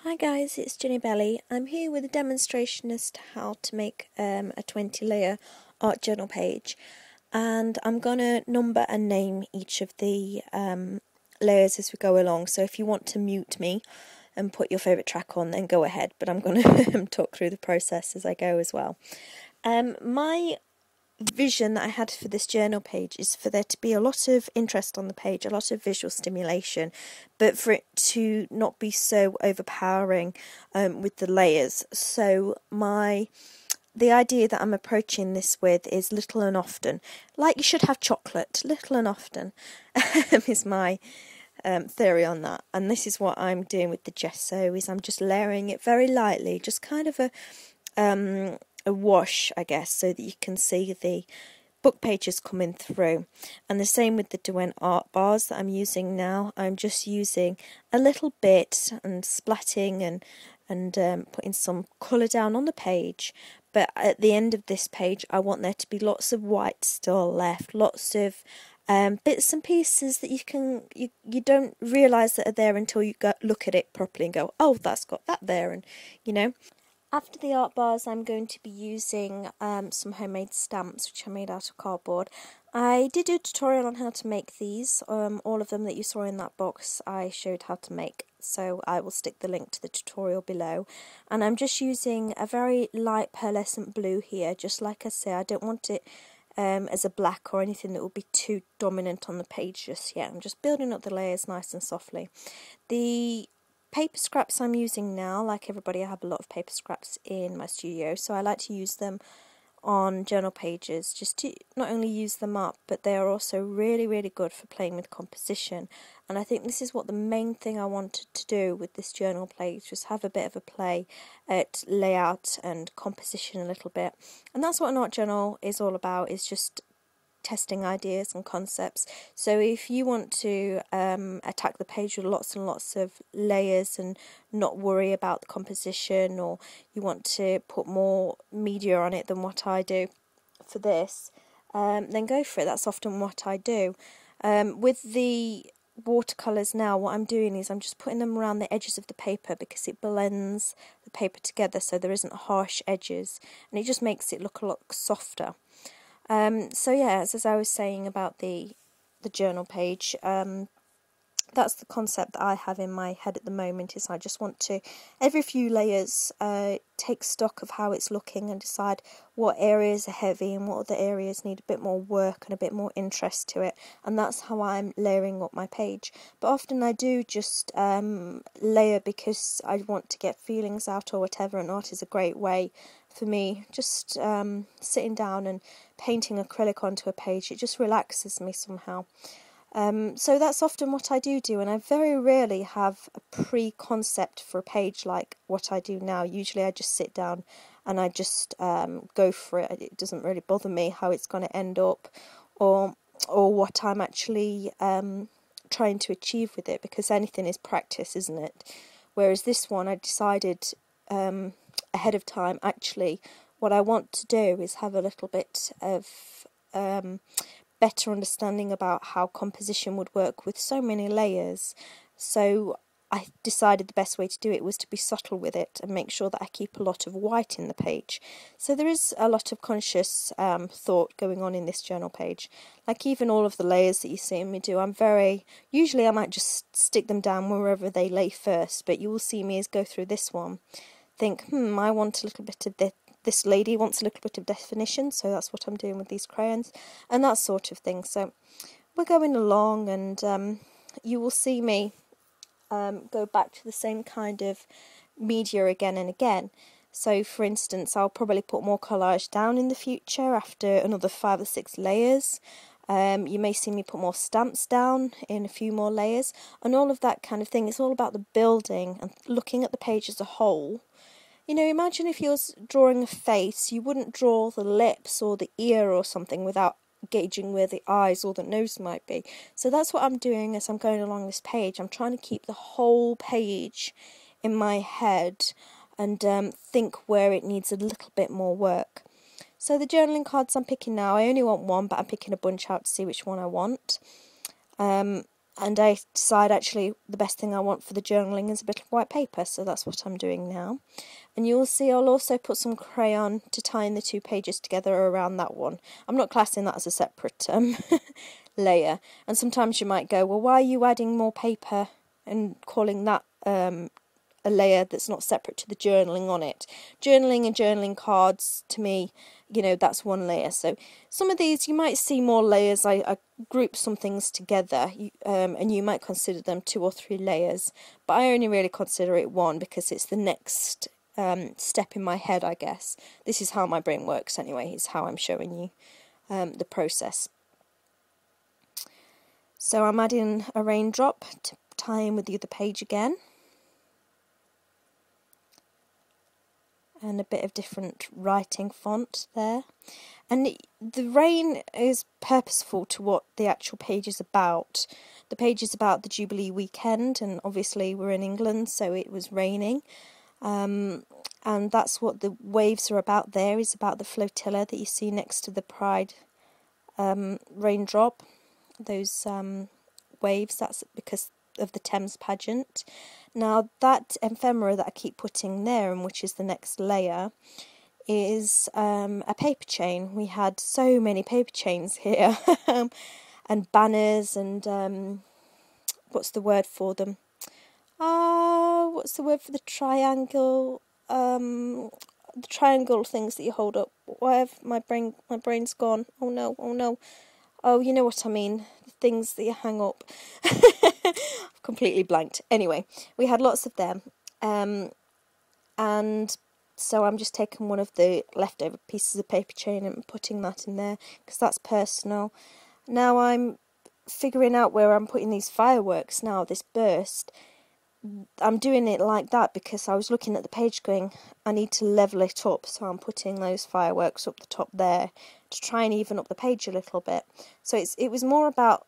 Hi guys, it's Jennibellie. I'm here with a demonstration as to how to make a 20 layer art journal page, and I'm going to number and name each of the layers as we go along, so if you want to mute me and put your favourite track on, then go ahead, but I'm going to talk through the process as I go as well. My vision that I had for this journal page is for there to be a lot of interest on the page, a lot of visual stimulation, but for it to not be so overpowering with the layers. So the idea that I'm approaching this with is little and often, like you should have chocolate, little and often is my theory on that. And this is what I'm doing with the gesso, is I'm just layering it very lightly, just kind of a wash, I guess, so that you can see the book pages coming through. And the same with the Derwent Art Bars that I'm using now. I'm just using a little bit and splatting and putting some colour down on the page. But at the end of this page, I want there to be lots of white still left, lots of bits and pieces that you don't realise that are there until you look at it properly and go, oh, that's got that there, and you know. After the art bars, I'm going to be using some homemade stamps, which I made out of cardboard. I did do a tutorial on how to make these. All of them that you saw in that box I showed how to make, so I will stick the link to the tutorial below. And I'm just using a very light pearlescent blue here, just like I say, I don't want it as a black or anything that will be too dominant on the page just yet. I'm just building up the layers nice and softly. The paper scraps I'm using now, like everybody, I have a lot of paper scraps in my studio, so I like to use them on journal pages just to not only use them up, but they are also really good for playing with composition. And I think this is what the main thing I wanted to do with this journal page, was have a bit of a play at layout and composition a little bit. And that's what an art journal is all about, is just testing ideas and concepts. So if you want to attack the page with lots and lots of layers and not worry about the composition, or you want to put more media on it than what I do for this, then go for it. That's often what I do. With the watercolours now, what I'm doing is I'm just putting them around the edges of the paper, because it blends the paper together so there isn't harsh edges, and it just makes it look a lot softer. So yeah, as I was saying about the journal page, that's the concept that I have in my head at the moment, is I just want to, every few layers, take stock of how it's looking and decide what areas are heavy and what other areas need a bit more work and a bit more interest to it, and that's how I'm layering up my page. But often I do just layer because I want to get feelings out or whatever, and art is a great way for me, just sitting down and painting acrylic onto a page. It just relaxes me somehow. So that's often what I do, and I very rarely have a pre-concept for a page like what I do now. Usually I just sit down and I just go for it. It doesn't really bother me how it's going to end up, or what I'm actually trying to achieve with it, because anything is practice, isn't it? Whereas this one, I decided ahead of time, actually what I want to do is have a little bit of better understanding about how composition would work with so many layers. So I decided the best way to do it was to be subtle with it and make sure that I keep a lot of white in the page. So there is a lot of conscious thought going on in this journal page. Like even all of the layers that you see me do, usually I might just stick them down wherever they lay first, but you will see me as go through this one, think, I want a little bit of this lady wants a little bit of definition, so that's what I'm doing with these crayons, and that sort of thing. So we're going along, and you will see me go back to the same kind of media again and again. So for instance, I'll probably put more collage down in the future after another 5 or 6 layers. You may see me put more stamps down in a few more layers, and all of that kind of thing. It's all about the building and looking at the page as a whole. You know, imagine if you're drawing a face, you wouldn't draw the lips or the ear or something without gauging where the eyes or the nose might be. So that's what I'm doing as I'm going along this page. I'm trying to keep the whole page in my head and think where it needs a little bit more work. So the journaling cards I'm picking now, I only want one, but I'm picking a bunch out to see which one I want. and I decide actually the best thing I want for the journaling is a bit of white paper, so that's what I'm doing now. And you'll see I'll also put some crayon to tie in the two pages together around that one. I'm not classing that as a separate layer. And sometimes you might go, well, why are you adding more paper and calling that a layer that's not separate to the journaling on it? Journaling and journaling cards, to me, you know, that's one layer. So some of these you might see more layers. I group some things together, and you might consider them 2 or 3 layers, but I only really consider it one because it's the next step in my head, I guess. This is how my brain works anyway, is how I'm showing you the process. So I'm adding a raindrop to tie in with the other page again, and a bit of different writing font there. And the rain is purposeful to what the actual page is about. The page is about the Jubilee weekend, and obviously we're in England, so it was raining. And that's what the waves are about there, is about the flotilla that you see next to the Pride raindrop. Those waves, that's because of the Thames pageant. Now that ephemera that I keep putting there, and which is the next layer, is a paper chain. We had so many paper chains here, and banners, and what's the word for them? What's the word for the triangle? The triangle things that you hold up. Why have my brain's gone? Oh no, oh no. Oh, you know what I mean. The things that you hang up. I've completely blanked. Anyway, we had lots of them. And so I'm just taking one of the leftover pieces of paper chain and putting that in there, because that's personal. Now I'm figuring out where I'm putting these fireworks now, this burst. I'm doing it like that because I was looking at the page going, I need to level it up, so I'm putting those fireworks up the top there to try and even up the page a little bit. So it was more about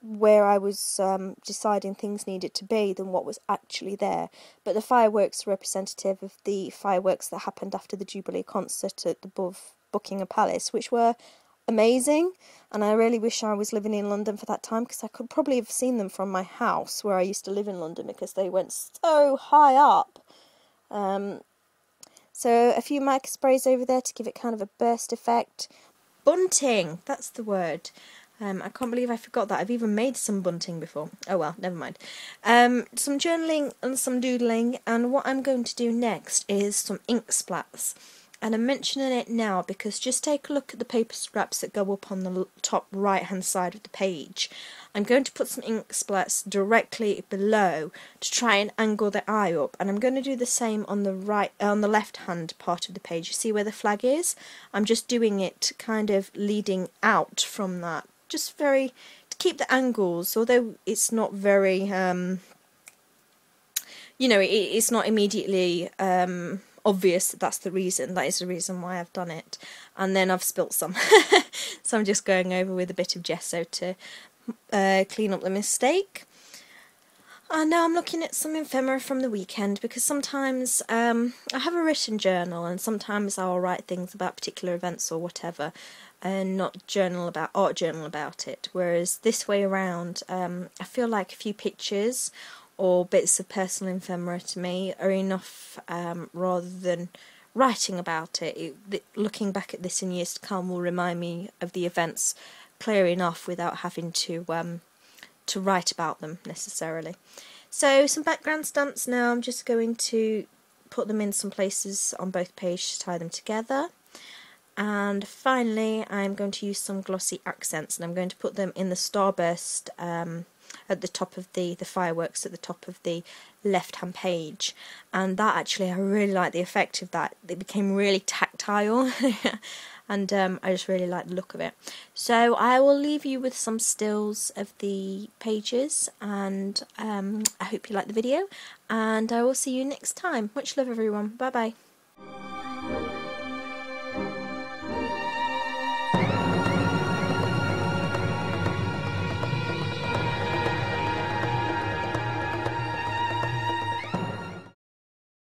where I was deciding things needed to be than what was actually there. But the fireworks are representative of the fireworks that happened after the Jubilee concert at above Buckingham Palace, which were amazing, and I really wish I was living in London for that time, because I could probably have seen them from my house where I used to live in London, because they went so high up. So a few mica sprays over there to give it kind of a burst effect. Bunting, that's the word. I can't believe I forgot that. I've even made some bunting before. Oh well, never mind. Some journaling and some doodling, and what I'm going to do next is some ink splats. And I'm mentioning it now because just take a look at the paper scraps that go up on the top right hand side of the page. I'm going to put some ink splats directly below to try and angle the eye up, and I'm going to do the same on the left hand part of the page. You see where the flag is? I'm just doing it kind of leading out from that, just to keep the angles, although it's not very you know, it's not immediately obvious that that's the reason. That is the reason why I've done it. And then I've spilt some. So I'm just going over with a bit of gesso to clean up the mistake. And now I'm looking at some ephemera from the weekend, because sometimes I have a written journal, and sometimes I'll write things about particular events or whatever, and not art journal about it. Whereas this way around, I feel like a few pictures or bits of personal ephemera to me are enough, rather than writing about it. Looking back at this in years to come will remind me of the events clear enough without having to write about them necessarily. So some background stamps now. I'm just going to put them in some places on both pages to tie them together. And finally I'm going to use some glossy accents, and I'm going to put them in the starburst at the top of the fireworks at the top of the left hand page. And that actually, I really like the effect of that. It became really tactile and I just really like the look of it. So I will leave you with some stills of the pages, and I hope you like the video, and I will see you next time. Much love everyone, bye bye.